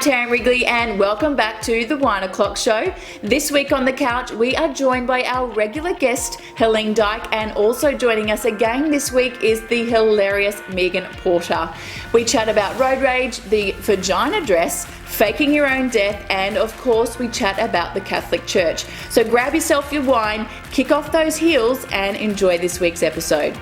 Tam Wrigley and welcome back to the 1 o'clock show. This week on the couch we are joined by our regular guest Helene Dyke, and also joining us again this week is the hilarious Megan Porter. We chat about road rage, the vagina dress, faking your own death, and of course we chat about the Catholic Church. So grab yourself your wine, kick off those heels and enjoy this week's episode.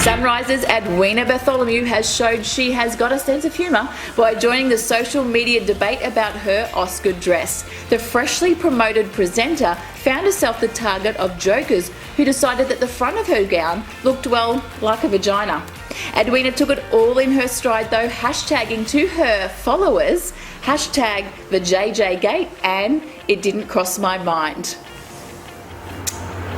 Sunrise's Edwina Bartholomew has showed she has got a sense of humour by joining the social media debate about her Oscar dress. The freshly promoted presenter found herself the target of jokers who decided that the front of her gown looked, well, like a vagina. Edwina took it all in her stride though, hashtagging to her followers, hashtag the JJ Gate, and it didn't cross my mind.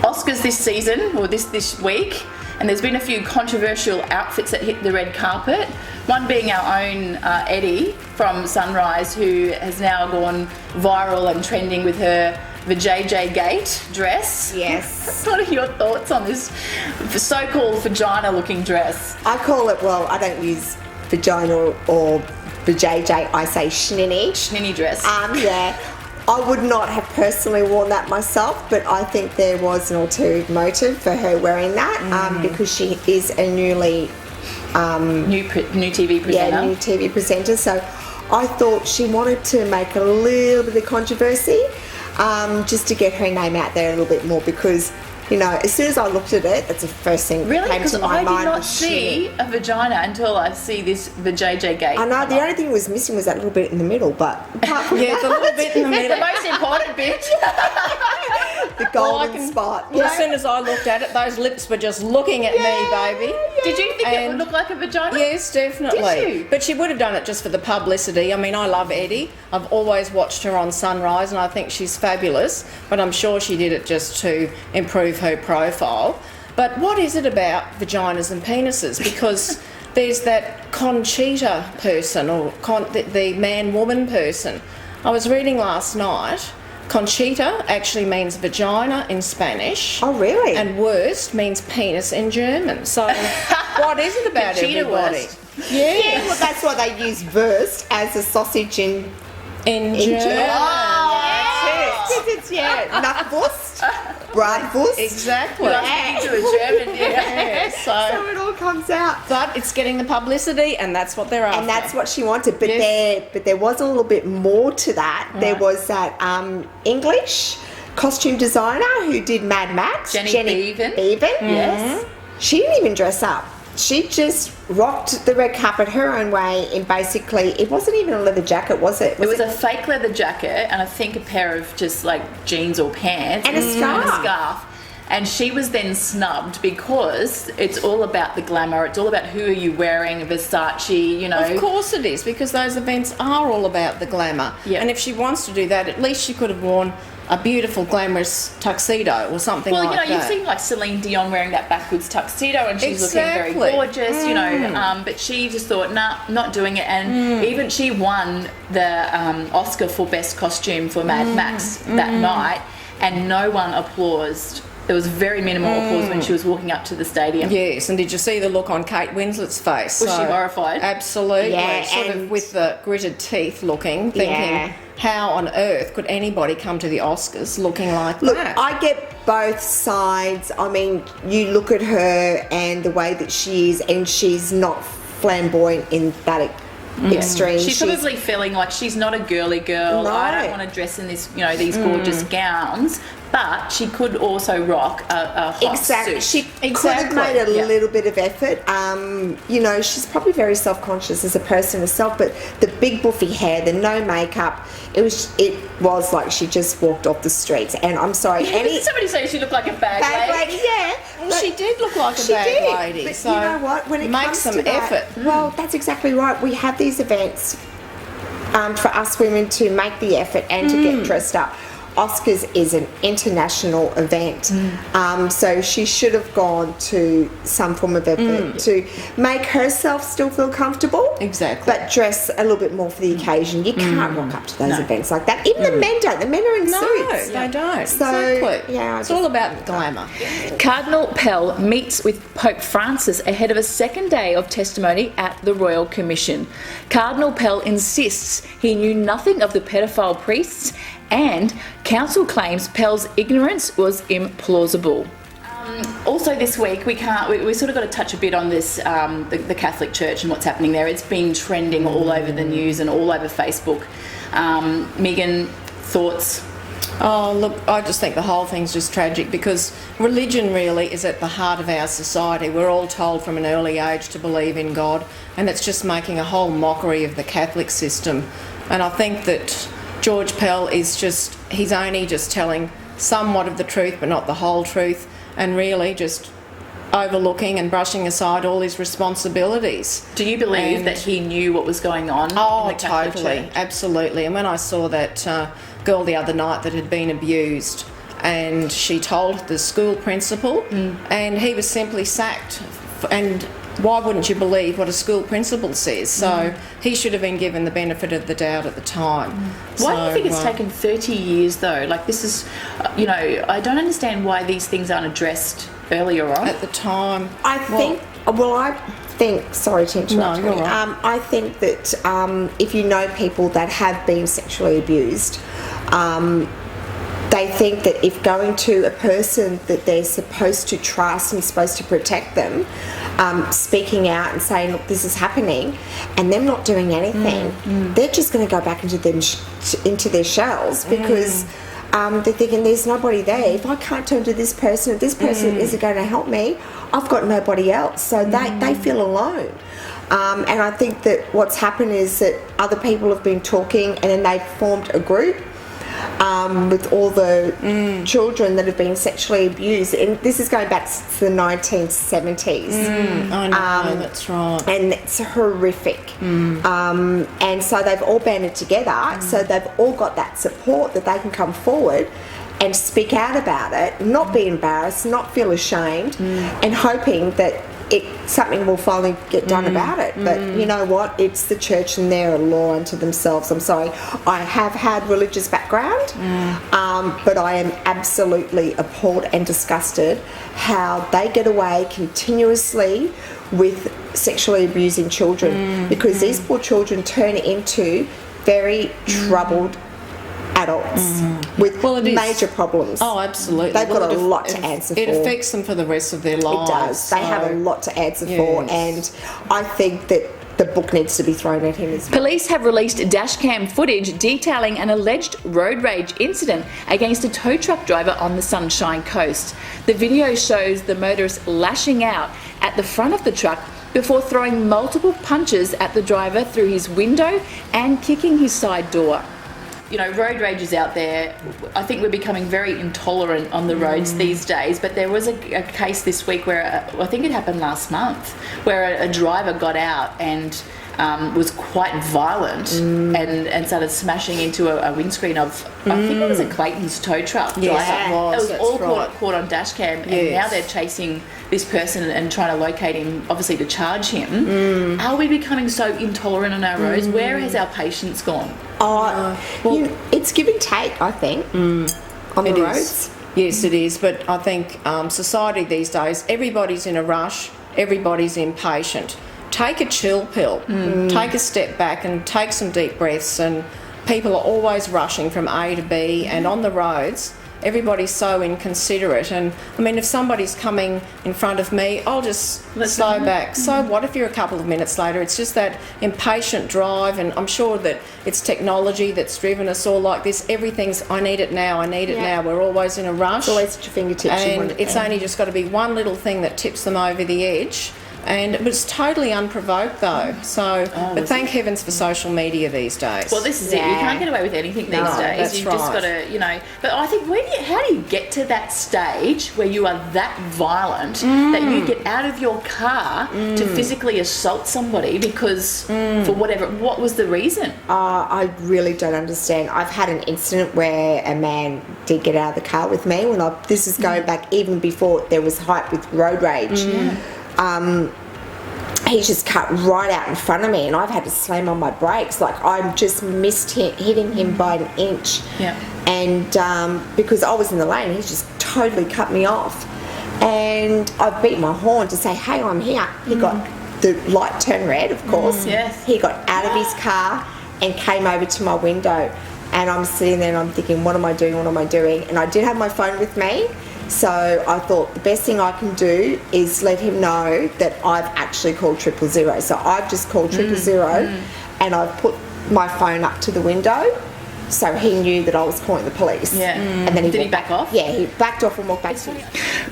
Oscars this season, or this week, and there's been a few controversial outfits that hit the red carpet. One being our own Eddie from Sunrise, who has now gone viral and trending with her the JJ Gate dress. Yes. What are your thoughts on this so-called vagina-looking dress? I call it, well, I don't use vagina or the JJ, I say shnini. Shnini dress. Yeah. I would not have personally worn that myself, but I think there was an ulterior motive for her wearing that because she is a new TV presenter. Yeah, new TV presenter. So I thought she wanted to make a little bit of controversy just to get her name out there a little bit more, because, you know, as soon as I looked at it, that's the first thing that came to my mind. I did not see a vagina until I see the JJ Gate. I know, the only thing that was missing was that little bit in the middle, but apart from yeah, the little bit in the middle. The most important bit. The golden spot. Well, as soon as I looked at it, those lips were just looking at me, baby. Yeah. Did you think it would look like a vagina? Yes, definitely. Did you? But she would have done it just for the publicity. I mean, I love Eddie. I've always watched her on Sunrise and I think she's fabulous, but I'm sure she did it just to improve her profile. But what is it about vaginas and penises? Because there's that Conchita person, or the man-woman person. I was reading last night, Conchita actually means vagina in Spanish. Oh, really? And Wurst means penis in German. So what is it about everybody? Yeah, well, that's why they use Wurst as a sausage in German. Oh, It's Nackwurst, Bratwurst. Exactly. To a German, yeah. So it all comes out. But it's getting the publicity, and that's what they're after. And that's what she wanted. But there was a little bit more to that. Right. There was that English costume designer who did Mad Max, Jenny Beavan. Yes. She didn't even dress up. She just rocked the red carpet her own way in basically, it wasn't even a leather jacket, was it? It was a fake leather jacket and I think a pair of just like jeans or pants. And a scarf. And she was then snubbed because it's all about the glamour. It's all about who are you wearing, Versace, you know. Of course it is, because those events are all about the glamour. Yeah. And if she wants to do that, at least she could have worn a beautiful glamorous tuxedo or something like that. Well, you know, you've seen like Celine Dion wearing that backwards tuxedo and she's looking very gorgeous, you know, but she just thought, nah, not doing it. And even she won the Oscar for Best Costume for Mad Max that night, and no one applauded. There was very minimal applause when she was walking up to the stadium. Yes, and did you see the look on Kate Winslet's face? Was she horrified? Absolutely. Yeah, sort of with the gritted teeth looking, thinking, Yeah. how on earth could anybody come to the Oscars looking like Look, that? I get both sides. I mean, you look at her and the way that she is, and she's not flamboyant in that extreme. She's probably feeling like she's not a girly girl. No. I don't want to dress in this, you know, these gorgeous gowns. But she could also rock a hot suit. She could have made a little bit of effort. You know, she's probably very self-conscious as a person herself, but the big buffy hair, the no makeup, it was like she just walked off the streets. And I'm sorry, somebody say she looked like a bag lady. yeah. Well, she did look like a bag lady. But so you know what? When it make comes some to that, effort. well, that's exactly right. We have these events for us women to make the effort and to get dressed up. Oscars is an international event, so she should have gone to some form of effort to make herself still feel comfortable. Exactly. But dress a little bit more for the occasion. You can't rock up to those events like that. Even the men don't. The men are in suits. No, they don't. So, exactly. yeah, it's all about glamour. Cardinal Pell meets with Pope Francis ahead of a second day of testimony at the Royal Commission. Cardinal Pell insists he knew nothing of the pedophile priests, and council claims Pell's ignorance was implausible. Also this week, we sort of got to touch a bit on this, the Catholic Church and what's happening there. It's been trending all over the news and all over Facebook. Megan, thoughts? Oh, look, I just think the whole thing's just tragic, because religion really is at the heart of our society. We're all told from an early age to believe in God, and it's just making a whole mockery of the Catholic system. And I think that George Pell he's only just telling somewhat of the truth, but not the whole truth, and really just overlooking and brushing aside all his responsibilities. Do you believe that he knew what was going on? Oh, in the Catholic totally, Church? absolutely. And when I saw that girl the other night that had been abused, and she told the school principal, and he was simply sacked. And why wouldn't you believe what a school principal says? So he should have been given the benefit of the doubt at the time. Why do you think it's taken 30 years though? Like, this is, I don't understand why these things aren't addressed earlier on. At the time. I think, sorry to interrupt. No, you're right. I think that if you know people that have been sexually abused, they think that if going to a person that they're supposed to trust and supposed to protect them, speaking out and saying, look, this is happening, and them not doing anything, they're just going to go back into their shells, because they're thinking there's nobody there. If I can't turn to this person, if this person isn't going to help me, I've got nobody else. So they feel alone. And I think that what's happened is that other people have been talking, and then they've formed a group with all the children that have been sexually abused. And this is going back to the 1970s. I know, that's right. And it's horrific. And so they've all banded together, so they've all got that support that they can come forward and speak out about it, not be embarrassed, not feel ashamed, and hoping that something will finally get done about it. But you know what? It's the church, and they're a law unto themselves. I'm sorry. I have had religious background, but I am absolutely appalled and disgusted how they get away continuously with sexually abusing children, because these poor children turn into very troubled adults with major problems. Oh, absolutely. They've got a lot to answer for. It affects them for the rest of their lives. It does. They have a lot to answer for, and I think that the book needs to be thrown at him as well. Police have released dashcam footage detailing an alleged road rage incident against a tow truck driver on the Sunshine Coast. The video shows the motorist lashing out at the front of the truck before throwing multiple punches at the driver through his window and kicking his side door. Road rage is out there. I think we're becoming very intolerant on the roads these days, but there was a case this week where, I think it happened last month, where a driver got out and was quite violent and started smashing into a windscreen of, I think it was a Clayton's tow truck. Yes, it was all caught on dashcam, and now they're chasing this person and trying to locate him, obviously to charge him. Are we becoming so intolerant on our roads? Where has our patience gone? It's give and take, I think, on the roads. Yes, it is. But I think society these days, everybody's in a rush, everybody's impatient. Take a chill pill, take a step back and take some deep breaths. And people are always rushing from A to B, and on the roads, everybody's so inconsiderate. And I mean, if somebody's coming in front of me, I'll just slow back. So what if you're a couple of minutes later? It's just that impatient drive, and I'm sure that it's technology that's driven us all like this. Everything's, I need it now, I need it now. We're always in a rush. It's always at your fingertips. And it's only just got to be one little thing that tips them over the edge. And it was totally unprovoked though. So, but thank heavens for social media these days. Well, this is it. You can't get away with anything these days. That's You've just got to, But I think how do you get to that stage where you are that violent that you get out of your car to physically assault somebody because for whatever? What was the reason? I really don't understand. I've had an incident where a man did get out of the car with me this is going back even before there was hype with road rage. He just cut right out in front of me, and I've had to slam on my brakes. Like, I just missed hitting him by an inch. Yeah. And because I was in the lane, he just totally cut me off. And I beat my horn to say, hey, I'm here. He got the light turned red, of course. Yes. He got out of his car and came over to my window. And I'm sitting there and I'm thinking, what am I doing? What am I doing? And I did have my phone with me. So I thought the best thing I can do is let him know that I've actually called 000. So I've just called 000 and I've put my phone up to the window so he knew that I was calling the police. Yeah. And then Did he back off? Yeah, he backed off and walked back to me.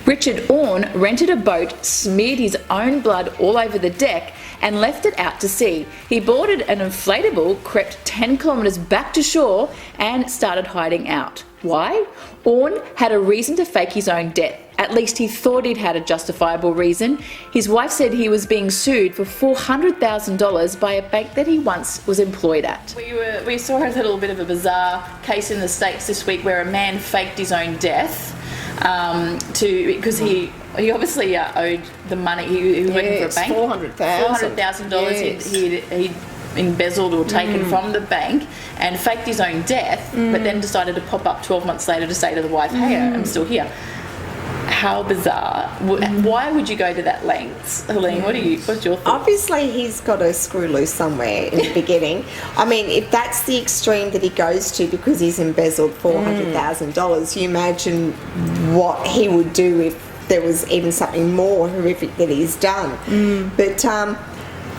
Richard Orne rented a boat, smeared his own blood all over the deck and left it out to sea. He boarded an inflatable, crept 10 kilometres back to shore and started hiding out. Why? Orne had a reason to fake his own death. At least he thought he'd had a justifiable reason. His wife said he was being sued for $400,000 by a bank that he once was employed at. We saw a little bit of a bizarre case in the States this week where a man faked his own death because he obviously owed the money. He was working for a bank. $400,000 he'd embezzled or taken from the bank and faked his own death, but then decided to pop up 12 months later to say to the wife, hey, I'm still here. How bizarre. Why would you go to that lengths? Helene, what's your thought? Obviously he's got a screw loose somewhere in the beginning. I mean, if that's the extreme that he goes to because he's embezzled $400,000, you imagine what he would do if there was even something more horrific that he's done. But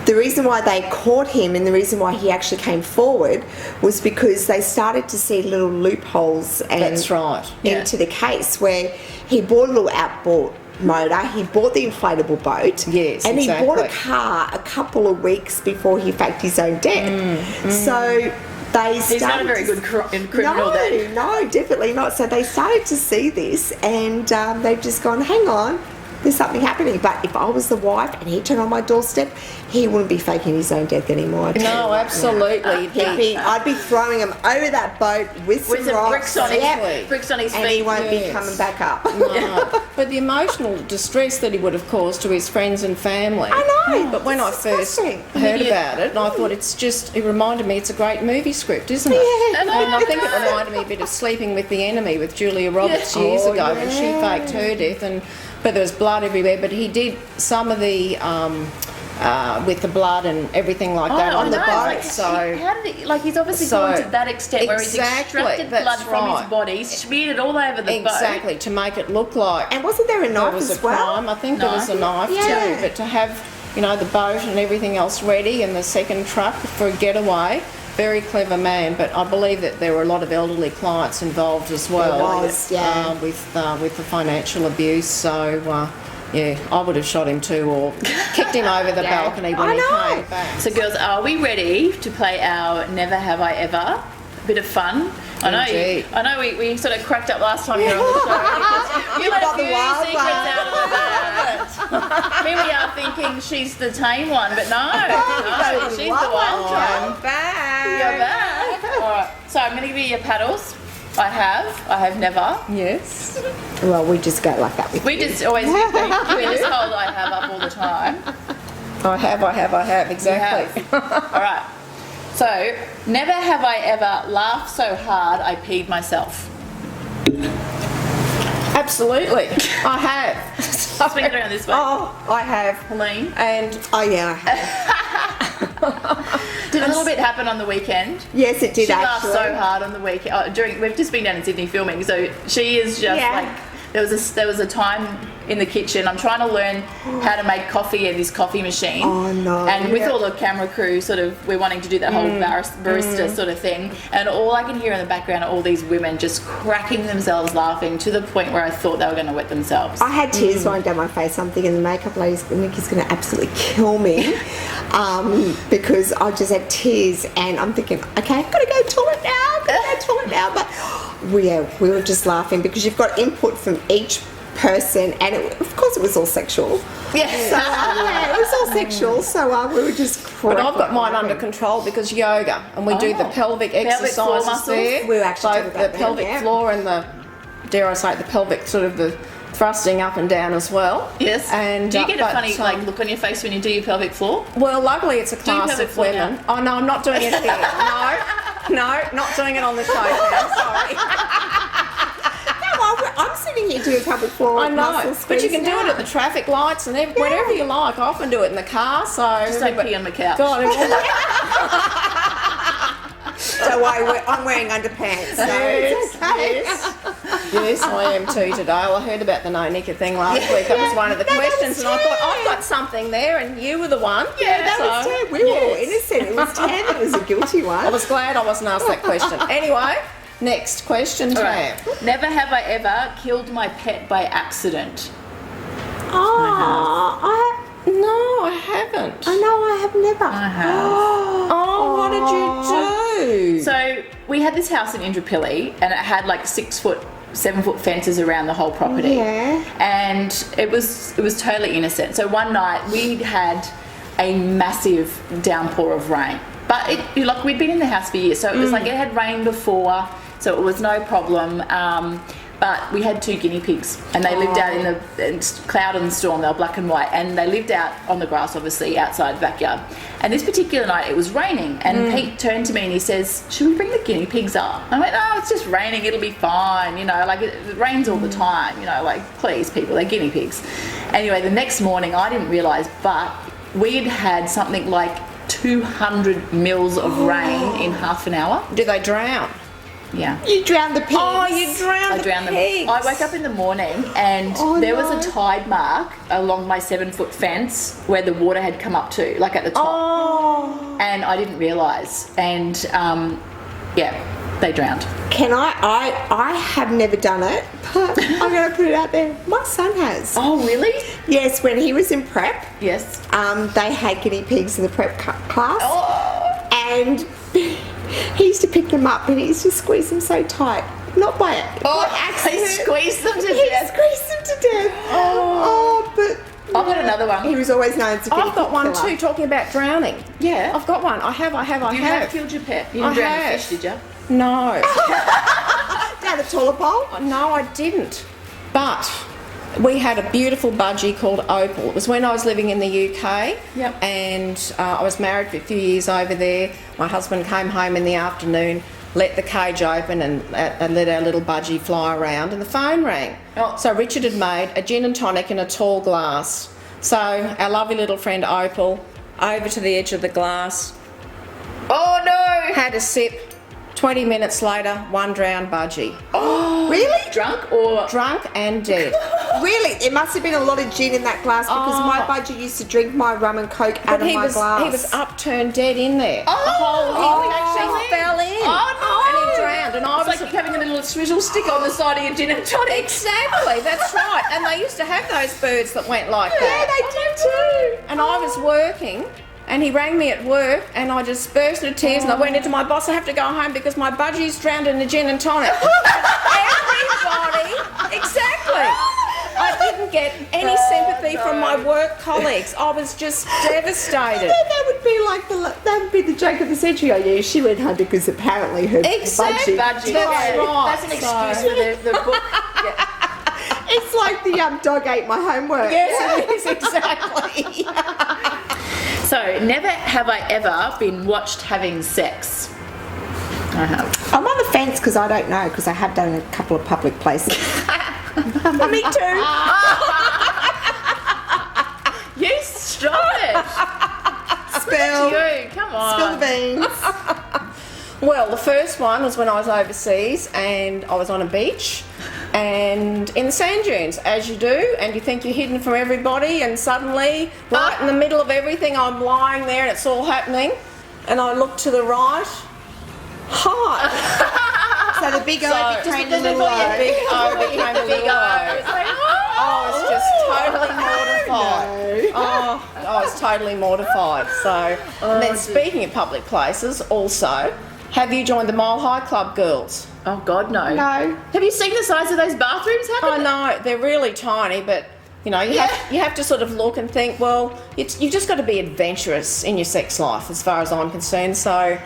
the reason why they caught him and the reason why he actually came forward was because they started to see little loopholes into the case where he bought a little outboard motor, he bought the inflatable boat, and he bought a car a couple of weeks before he faked his own death. So they started. He's not a very good criminal then. No, definitely not. So they started to see this and they've just gone, hang on, there's something happening. But if I was the wife and he turned on my doorstep, he wouldn't be faking his own death anymore. No, absolutely. I'd be throwing him over that boat with some rocks, bricks on his feet, and he won't be coming back up. No. But the emotional distress that he would have caused to his friends and family. I know. But when I first heard about it, I thought it reminded me it's a great movie script, isn't it? Yeah. And I think it reminded me a bit of Sleeping with the Enemy with Julia Roberts years ago when she faked her death, but there was blood everywhere. But he did some of the with the blood and everything like that on the boat. How did he, he's obviously gone to that extent where he's extracted blood from his body, smeared it all over the boat. Exactly, to make it look like. And wasn't there a knife as well? Crime. I think there was a knife too. But to have, the boat and everything else ready and the second truck for a getaway. Very clever man, but I believe that there were a lot of elderly clients involved as well. With the financial abuse. So. I would have shot him too, or kicked him over the balcony when he came back. So, girls, are we ready to play our Never Have I Ever? A bit of fun. I know. We sort of cracked up last time you were on the show. You let a few secrets out of the bag. Here we are thinking she's the tame one, but no, she's the wild one. I'm back. You're back. All right. So I'm going to give you your paddles. I have never. Yes. Well, we just go like that. We just always we just hold I have up all the time. I have, exactly. All right. So, never have I ever laughed so hard I peed myself. Absolutely. I have. Swing it around this way. Oh, I have. Helene? And I have. Did a little bit happen on the weekend? Yes, it did. She laughed so hard on the weekend. We've just been down in Sydney filming, so she is just there was a time in the kitchen. I'm trying to learn how to make coffee in this coffee machine. Oh, no. And with all the camera crew, sort of, we're wanting to do that whole barista sort of thing. And all I can hear in the background are all these women just cracking themselves laughing to the point where I thought they were going to wet themselves. I had tears running down my face. I'm thinking the makeup lady's, Nikki's going to absolutely kill me because I just had tears, and I'm thinking, okay, I've got to go to the toilet now, But we were just laughing because you've got input from each person, and of course it was all sexual. Yeah. So it was all sexual. So we were just cracking. But I've got mine under control because yoga, and we do the pelvic floor exercises muscles. there. We were actually so talking about the that, pelvic yeah. floor and the, dare I say, the pelvic sort of the thrusting up and down as well. Yes. And do you get a funny look on your face when you do your pelvic floor? Well, luckily it's a class pelvic of floor women. now. Oh no, I'm not doing it here. No, not doing it on the show now. Sorry. I'm sitting here doing pelvic floor. I know, muscle but you can do squeeze it at the traffic lights and wherever you like. I often do it in the car. So Just don't pee on the couch. God, Don't worry, I'm wearing underpants. So it's okay. Yes, I am too today. Well, I heard about the no knicker thing last week. That was one of the questions, and I thought I've got something there, and you were the one. Yeah, that was Tam. We were all innocent. It was Tam that was a guilty one. I was glad I wasn't asked that question. Anyway, next question, Tam. Right. Never have I ever killed my pet by accident. No, I haven't. I know I have never. I have. Oh, what did you do? So we had this house in Indooroopilly, and it had like 6 foot, 7 foot fences around the whole property. Yeah. And it was totally innocent. So one night we had a massive downpour of rain, but like we'd been in the house for years, so it was like it had rained before, so it was no problem. But we had 2 guinea pigs, and they lived out in the cloud and storm. They were black and white, and they lived out on the grass, obviously, outside the backyard. And this particular night, it was raining, and Pete turned to me and he says, "Should we bring the guinea pigs up?" I went, "Oh, it's just raining. It'll be fine. You know, like it rains all the time. You know, like please, people, they're guinea pigs." Anyway, the next morning, I didn't realise, but we'd had something like 200 mils of rain in half an hour. Do they drown? Yeah. You drowned the pigs. Oh, you drowned I drowned the them. pigs. I woke up in the morning and there was a tide mark along my 7 foot fence where the water had come up to, like at the top. Oh. And I didn't realise. And they drowned. Can I have never done it, but I'm going to put it out there. My son has. Oh, really? Yes, when he was in prep, Yes. they had guinea pigs in the prep class. Oh. And he used to pick them up and he used to squeeze them so tight. Not by accident. He squeezed them to He death. squeezed them to death. But I've got another one. he was always known as a guinea I've got pig one killer. too, talking about drowning. Yeah. I've got one. I have. You have killed your pet. You I didn't drown have. the fish, did you? No. Down the toilet bowl. No, I didn't. But we had a beautiful budgie called Opal. It was when I was living in the UK. Yep. And I was married for a few years over there. My husband came home in the afternoon, let the cage open and let our little budgie fly around, and the phone rang. Oh. So Richard had made a gin and tonic in a tall glass. So our lovely little friend Opal, over to the edge of the glass, Oh, no. had a sip. 20 minutes later, one drowned budgie. Oh. Really? Drunk or? Drunk and dead. Really? It must have been a lot of gin in that glass because my budgie used to drink my rum and coke out But of he my was glass. upturned dead in there. Oh. The whole he actually Oh. fell in. Oh, no. And he drowned. And I It's was like having a little swizzle stick on the side of your gin and tonic. exactly, that's right. And they used to have those birds that went like Yeah, that. they did too. And I was working, and he rang me at work, and I just burst into tears, and I went into my boss. I have to go home because my budgie's drowned in the gin and tonic. Everybody, exactly. I didn't get any sympathy from my work colleagues. I was just devastated. That would be like that would be the joke of the century. Oh yeah, she went home because apparently her Exactly. budgie. That's right. That's an excuse for the book. Yeah. It's like the dog ate my homework. Yes, it is, exactly. So, never have I ever been watched having sex. I have. I'm on the fence because I don't know because I have done a couple of public places. Me too. You stop it. Spill. You, come on. Spill the beans. Well, the first one was when I was overseas and I was on a beach and in the sand dunes, as you do, and you think you're hidden from everybody, and suddenly, right in the middle of everything, I'm lying there and it's all happening, and I look to the right. Hi. So the big O became the little O. Big O became a little O. I was just totally mortified. Oh, I was totally mortified. So, and then speaking of public places, also, have you joined the Mile High Club, girls? Oh God, no. No. Have you seen the size of those bathrooms? I know, they're really tiny, but you know, you have to sort of look and think, well, you've just got to be adventurous in your sex life as far as I'm concerned. So I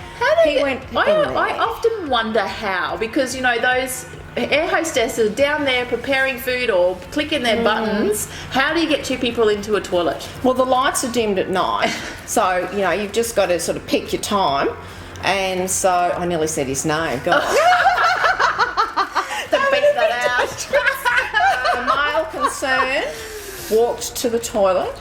often wonder how, because, you know, those air hostesses down there preparing food or clicking their buttons, how do you get two people into a toilet? Well, the lights are dimmed at night, so, you know, you've just got to sort of pick your time. And so, I nearly said his name, God. The male concerned walked to the toilet.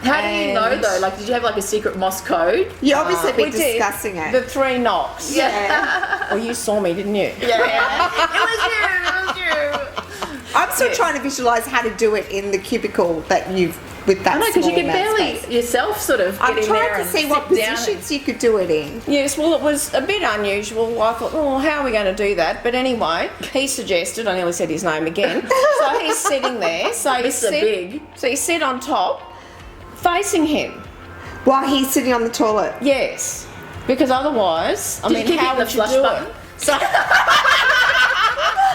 How do you know though? Like, did you have like a secret Morse code? You obviously we been discussing did. it. The 3 knocks. Yeah. Well, you saw me, didn't you? Yeah. It was you. I'm still trying to visualise how to do it in the cubicle that you've with that. I know, because you small can amount of barely space. yourself sort of get I'm in there trying to and see what sit down positions you could do it in. Yes, well, it was a bit unusual. I thought, oh, how are we going to do that? But anyway, he suggested, I nearly said his name again, so he's sitting there. So you sit on top, facing him. While he's sitting on the toilet. Yes, because otherwise, I mean, keep how hitting the would you flush do button? it? So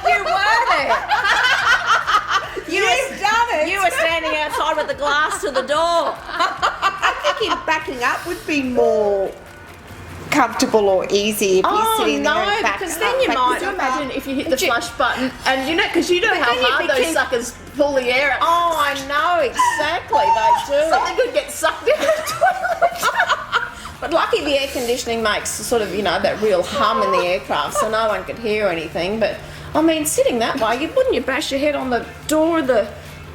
you were there. You've done it. You were standing outside with the glass to the door. I think backing up would be more comfortable or easy if you're sitting there and backing because up. then you But might Could you imagine if you hit the You- flush button and you know, because you know how then you hard those became- suckers pull the air out. Oh, I know exactly. They do. Something could get sucked in the toilet. But lucky the air conditioning makes sort of, you know, that real hum in the aircraft, so no one could hear anything. But I mean, sitting that way, wouldn't you bash your head on the door of the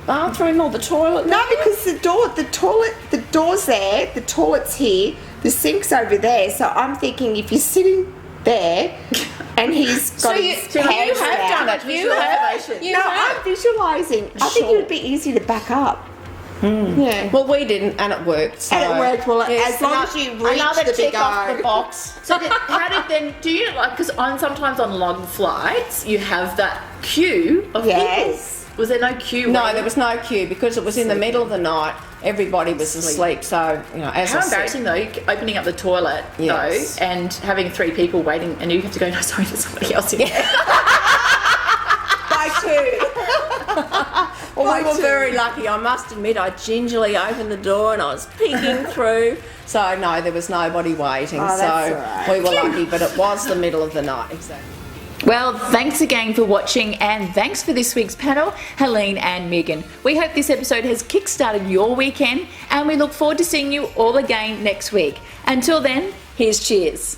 bathroom or the toilet? No, because the door's there, the toilet's here, the sink's over there. So I'm thinking if you're sitting there and he's got his you hands have out. done it. You have. You No, have. I'm visualising. I think it Sure. would be easy to back up. Yeah. Well, we didn't, and it worked. So. And it worked. Well, Yes, as long as you reach another the tick big off O. the box. So do you like, because sometimes on long flights you have that queue of Yes. people. Was there no queue? No, waiting? there was no queue because it was in the middle of the night. Everybody was asleep. So, you know, as How I said, embarrassing though, opening up the toilet Yes. though, and having 3 people waiting, and you have to go, no, sorry, there's somebody else in there. By two. Well, we By were two. very lucky. I must admit, I gingerly opened the door and I was peeking through. So, no, there was nobody waiting. Oh, that's so, all right. we were lucky, but it was the middle of the night. Exactly. Well, thanks again for watching, and thanks for this week's panel, Helene and Megan. We hope this episode has kick-started your weekend, and we look forward to seeing you all again next week. Until then, here's cheers.